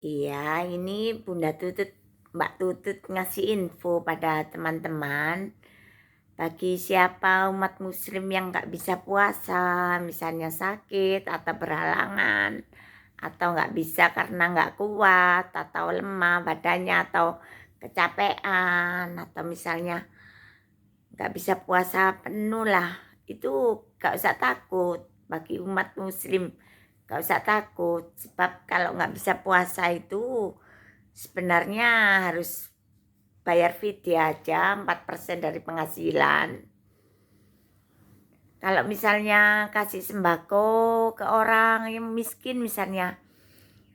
Iya, ini Mbak Tutut ngasih info pada teman-teman. Bagi siapa umat muslim yang nggak bisa puasa, misalnya sakit atau berhalangan, atau nggak bisa karena nggak kuat, atau lemah badannya, atau kecapean, atau misalnya nggak bisa puasa penuh lah, itu nggak usah takut. Bagi umat muslim nggak usah takut, sebab kalau nggak bisa puasa itu sebenarnya harus bayar fidya aja 4% dari penghasilan. Kalau misalnya kasih sembako ke orang yang miskin misalnya,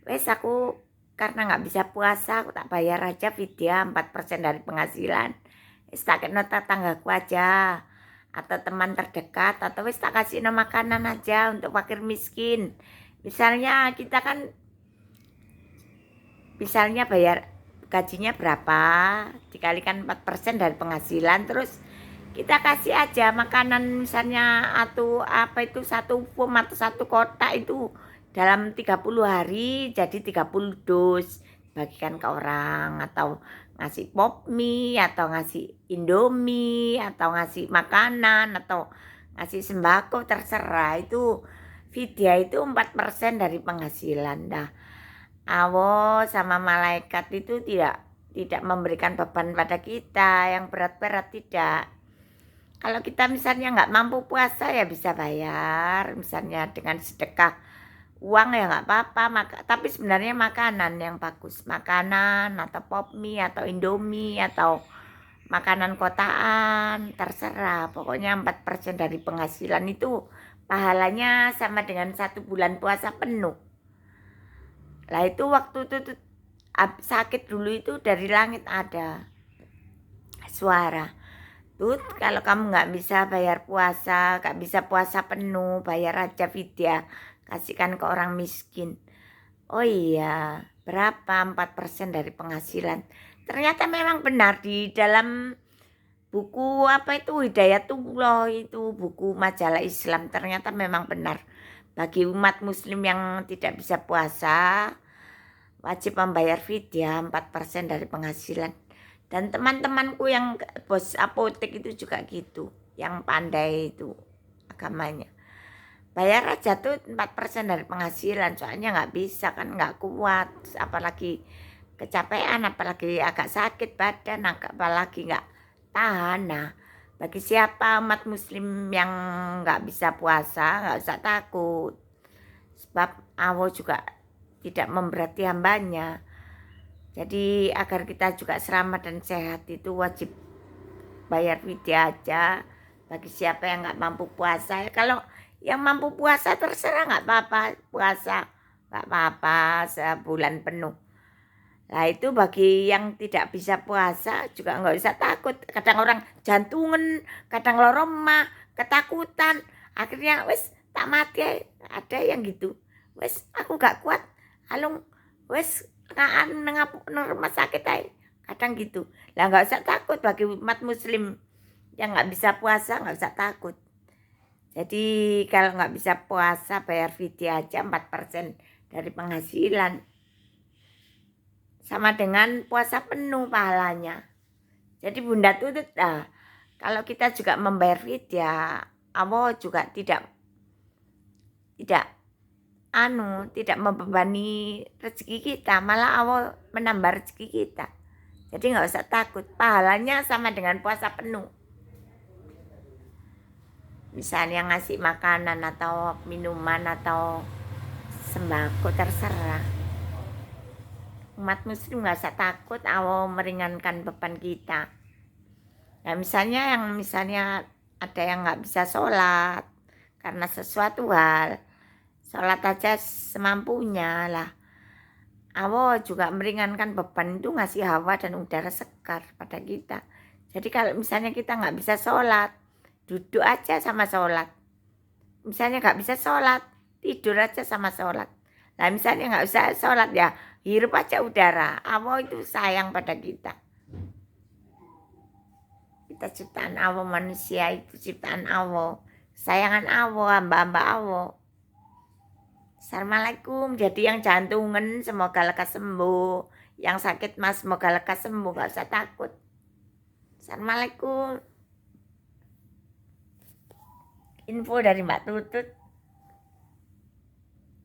wes aku karena nggak bisa puasa aku tak bayar aja fidya 4% dari penghasilan. Wes tak kena tetanggaku aja atau teman terdekat, atau wes tak kasih makanan aja untuk fakir miskin. Misalnya kita kan bayar gajinya berapa, dikalikan 4% dari penghasilan, terus kita kasih aja makanan misalnya atau apa itu satu form atau satu kotak itu dalam 30 hari jadi 30 dus bagikan ke orang, atau ngasih pop mie, atau ngasih indomie, atau ngasih makanan, atau ngasih sembako, terserah. Itu fidya itu 4% dari penghasilan. Dah Allah sama malaikat itu tidak memberikan beban pada kita yang berat-berat, tidak. Kalau kita misalnya nggak mampu puasa ya bisa bayar, misalnya dengan sedekah uang ya nggak apa-apa, tapi sebenarnya makanan yang bagus, makanan atau pop mie atau indomie atau makanan kotaan, terserah. Pokoknya 4% dari penghasilan itu pahalanya sama dengan 1 bulan puasa penuh. Lah itu waktu itu sakit dulu itu dari langit ada suara, Tut, kalau kamu nggak bisa bayar puasa, nggak bisa puasa penuh, bayar aja fidya, kasihkan ke orang miskin. Oh iya, berapa? 4% dari penghasilan. Ternyata memang benar di dalam buku apa itu Hidayatullah, itu buku majalah Islam, ternyata memang benar. Bagi umat muslim yang tidak bisa puasa, wajib membayar fidya 4% dari penghasilan. Dan teman-temanku yang bos apotek itu juga gitu, yang pandai itu agamanya. Bayar aja tuh 4% dari penghasilan, soalnya nggak bisa kan, nggak kuat, apalagi kecapean, apalagi agak sakit badan, apalagi nggak tahan. Nah, bagi siapa umat muslim yang nggak bisa puasa, nggak usah takut, sebab Allah juga tidak memberati hambanya. Jadi agar kita juga selamat dan sehat itu wajib bayar fidya aja. Bagi siapa yang nggak mampu puasa, kalau yang mampu puasa terserah, nggak apa-apa puasa, nggak apa-apa sebulan penuh. Nah itu bagi yang tidak bisa puasa juga nggak usah takut. Kadang orang jantungan, kadang loroma, ketakutan, akhirnya wes tak mati. Ada yang gitu, wes aku nggak kuat, alung wes nang rumah sakit aja, kadang gitu. Lah nggak usah takut, bagi umat muslim yang nggak bisa puasa nggak usah takut. Jadi kalau nggak bisa puasa bayar fidya aja 4% dari penghasilan, sama dengan puasa penuh pahalanya. Jadi Bunda Tutut, kalau kita juga membayar fidya, Allah juga tidak tidak membebani rezeki kita, malah Allah menambah rezeki kita. Jadi nggak usah takut, pahalanya sama dengan puasa penuh. Misalnya ngasih makanan atau minuman atau sembako, terserah. Umat muslim nggak usah takut, Allah meringankan beban kita. Nah misalnya ada yang nggak bisa sholat karena sesuatu hal, sholat aja semampunya lah. Allah juga meringankan beban itu, ngasih hawa dan udara segar pada kita. Jadi kalau misalnya kita nggak bisa sholat, duduk aja sama sholat. Misalnya nggak bisa sholat, tidur aja sama sholat. Nah misalnya nggak usah sholat ya, hirup aja udara. Allah itu sayang pada kita. Kita ciptaan Allah, manusia itu ciptaan Allah. Sayangan Allah, hamba-hamba Allah. Assalamualaikum. Jadi yang jantungan semoga lekas sembuh. Yang sakit mas semoga lekas sembuh. Gak usah takut. Assalamualaikum. Info dari Mbak Tutut.